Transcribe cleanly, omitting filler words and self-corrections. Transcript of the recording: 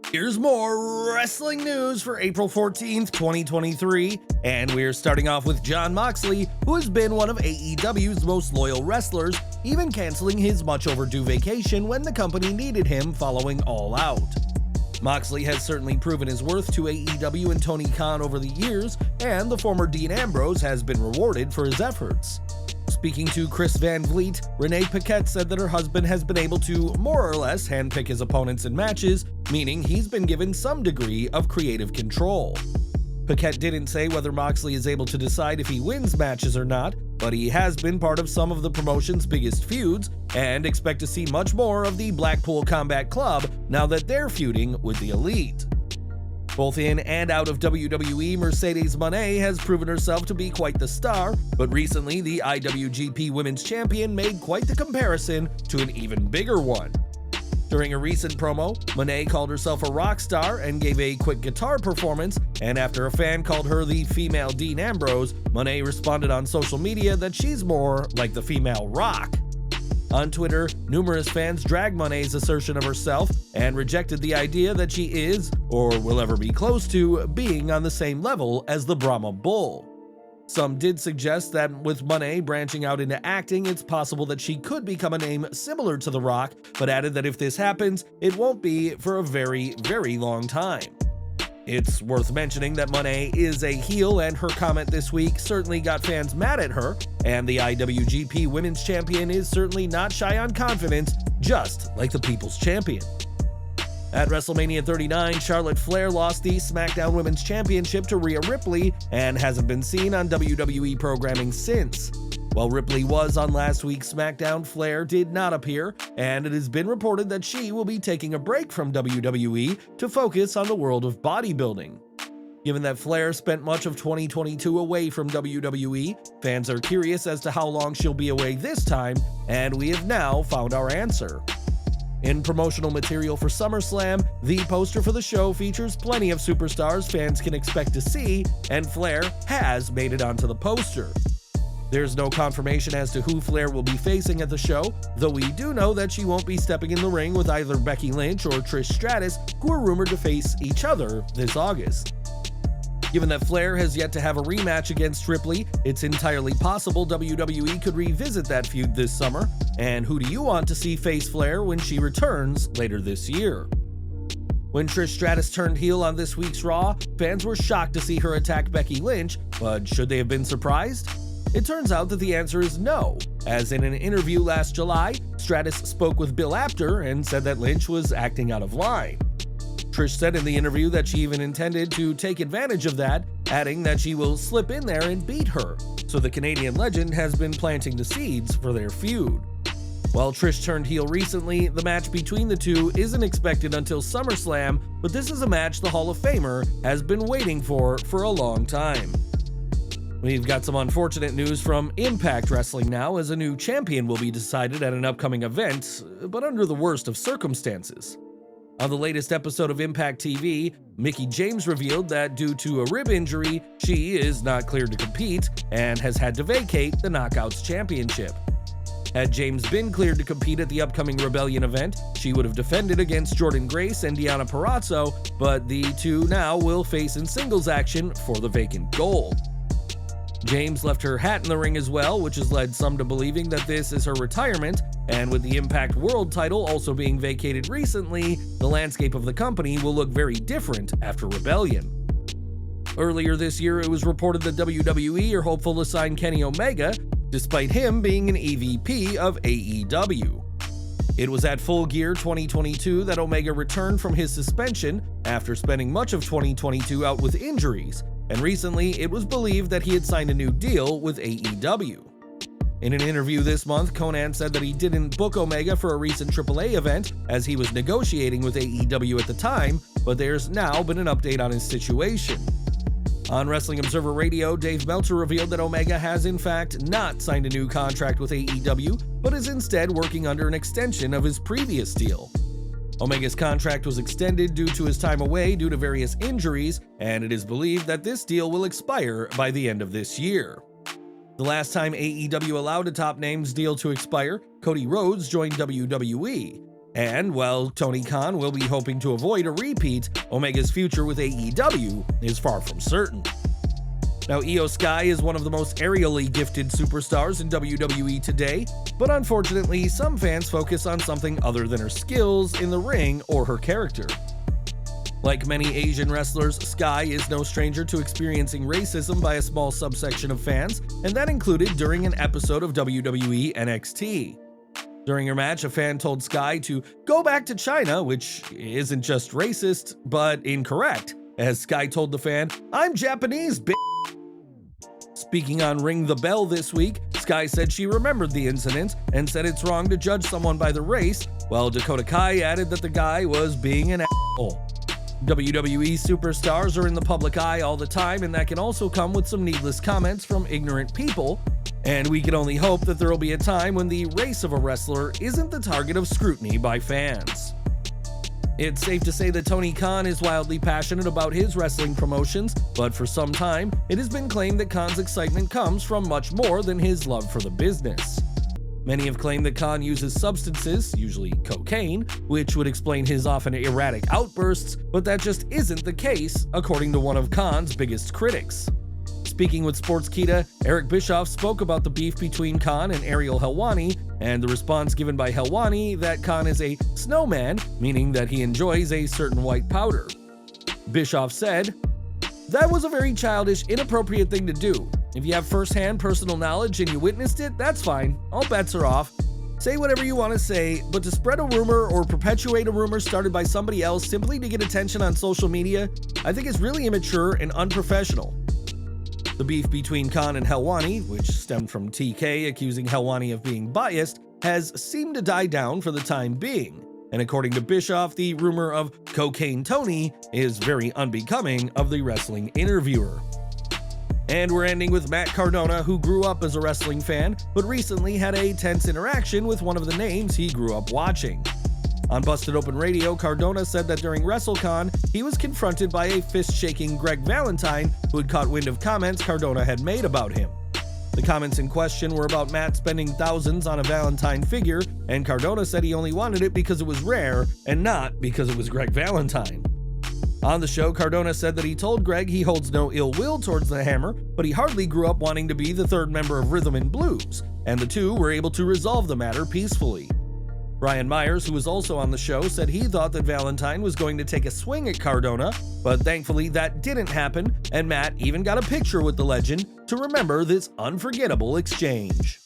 Here's more wrestling news for April 14th, 2023, and we're starting off with Jon Moxley, who has been one of AEW's most loyal wrestlers, even canceling his much overdue vacation when the company needed him following All Out. Moxley has certainly proven his worth to AEW and Tony Khan over the years, and the former Dean Ambrose has been rewarded for his efforts. Speaking to Chris Van Vliet, Renee Paquette said that her husband has been able to more or less handpick his opponents in matches, meaning he's been given some degree of creative control. Paquette didn't say whether Moxley is able to decide if he wins matches or not, but he has been part of some of the promotion's biggest feuds, and expect to see much more of the Blackpool Combat Club now that they're feuding with the Elite. Both in and out of WWE, Mercedes Mone has proven herself to be quite the star, but recently the IWGP Women's Champion made quite the comparison to an even bigger one. During a recent promo, Mone called herself a rock star and gave a quick guitar performance, and after a fan called her the female Dean Ambrose, Mone responded on social media that she's more like the female Rock. On Twitter, numerous fans dragged Mone's assertion of herself and rejected the idea that she is, or will ever be close to, being on the same level as the Brahma Bull. Some did suggest that with Mone branching out into acting, it's possible that she could become a name similar to The Rock, but added that if this happens, it won't be for a very, very long time. It's worth mentioning that Mone is a heel, and her comment this week certainly got fans mad at her, and the IWGP Women's Champion is certainly not shy on confidence, just like the People's Champion. At WrestleMania 39, Charlotte Flair lost the SmackDown Women's Championship to Rhea Ripley and hasn't been seen on WWE programming since. While Ripley was on last week's SmackDown, Flair did not appear, and it has been reported that she will be taking a break from WWE to focus on the world of bodybuilding. Given that Flair spent much of 2022 away from WWE, fans are curious as to how long she'll be away this time, and we have now found our answer. In promotional material for SummerSlam, the poster for the show features plenty of superstars fans can expect to see, and Flair has made it onto the poster. There's no confirmation as to who Flair will be facing at the show, though we do know that she won't be stepping in the ring with either Becky Lynch or Trish Stratus, who are rumored to face each other this August. Given that Flair has yet to have a rematch against Ripley, it's entirely possible WWE could revisit that feud this summer. And who do you want to see face Flair when she returns later this year? When Trish Stratus turned heel on this week's Raw, fans were shocked to see her attack Becky Lynch, but should they have been surprised? It turns out that the answer is no, as in an interview last July, Stratus spoke with Bill Apter and said that Lynch was acting out of line. Trish said in the interview that she even intended to take advantage of that, adding that she will slip in there and beat her, so the Canadian legend has been planting the seeds for their feud. While Trish turned heel recently, the match between the two isn't expected until SummerSlam, but this is a match the Hall of Famer has been waiting for a long time. We've got some unfortunate news from Impact Wrestling now, as a new champion will be decided at an upcoming event, but under the worst of circumstances. On the latest episode of Impact TV, Mickie James revealed that due to a rib injury, she is not cleared to compete and has had to vacate the Knockouts Championship. Had James been cleared to compete at the upcoming Rebellion event, she would have defended against Jordynne Grace and Deonna Purrazzo, but the two now will face in singles action for the vacant gold. James left her hat in the ring as well, which has led some to believing that this is her retirement, and with the Impact World title also being vacated recently, the landscape of the company will look very different after Rebellion. Earlier this year, it was reported that WWE are hopeful to sign Kenny Omega, despite him being an EVP of AEW. It was at Full Gear 2022 that Omega returned from his suspension after spending much of 2022 out with injuries, and recently it was believed that he had signed a new deal with AEW. In an interview this month, Conan said that he didn't book Omega for a recent AAA event as he was negotiating with AEW at the time, but there's now been an update on his situation. On Wrestling Observer Radio, Dave Meltzer revealed that Omega has in fact not signed a new contract with AEW, but is instead working under an extension of his previous deal. Omega's contract was extended due to his time away due to various injuries, and it is believed that this deal will expire by the end of this year. The last time AEW allowed a top names deal to expire, Cody Rhodes joined WWE. And while Tony Khan will be hoping to avoid a repeat, Omega's future with AEW is far from certain. Now, Io Sky is one of the most aerially gifted superstars in WWE today, but unfortunately, some fans focus on something other than her skills in the ring or her character. Like many Asian wrestlers, Sky is no stranger to experiencing racism by a small subsection of fans, and that included during an episode of WWE NXT. During her match, a fan told Sky to go back to China, which isn't just racist, but incorrect, as Sky told the fan, "I'm Japanese, bitch." Speaking on Ring the Bell this week, Sky said she remembered the incident and said it's wrong to judge someone by the race, while Dakota Kai added that the guy was being an asshole. WWE superstars are in the public eye all the time, and that can also come with some needless comments from ignorant people, and we can only hope that there will be a time when the race of a wrestler isn't the target of scrutiny by fans. It's safe to say that Tony Khan is wildly passionate about his wrestling promotions, but for some time, it has been claimed that Khan's excitement comes from much more than his love for the business. Many have claimed that Khan uses substances, usually cocaine, which would explain his often erratic outbursts, but that just isn't the case, according to one of Khan's biggest critics. Speaking with Sportskeeda, Eric Bischoff spoke about the beef between Khan and Ariel Helwani, and the response given by Helwani that Khan is a snowman, meaning that he enjoys a certain white powder. Bischoff said, "That was a very childish, inappropriate thing to do. If you have first-hand personal knowledge and you witnessed it, that's fine. All bets are off. Say whatever you want to say, but to spread a rumor or perpetuate a rumor started by somebody else simply to get attention on social media, I think is really immature and unprofessional." The beef between Khan and Helwani, which stemmed from TK accusing Helwani of being biased, has seemed to die down for the time being. And according to Bischoff, the rumor of Cocaine Tony is very unbecoming of the wrestling interviewer. And we're ending with Matt Cardona, who grew up as a wrestling fan, but recently had a tense interaction with one of the names he grew up watching. On Busted Open Radio, Cardona said that during WrestleCon, he was confronted by a fist-shaking Greg Valentine who had caught wind of comments Cardona had made about him. The comments in question were about Matt spending thousands on a Valentine figure, and Cardona said he only wanted it because it was rare and not because it was Greg Valentine. On the show, Cardona said that he told Greg he holds no ill will towards the Hammer, but he hardly grew up wanting to be the third member of Rhythm and Blues, and the two were able to resolve the matter peacefully. Brian Myers, who was also on the show, said he thought that Valentine was going to take a swing at Cardona, but thankfully that didn't happen, and Matt even got a picture with the legend to remember this unforgettable exchange.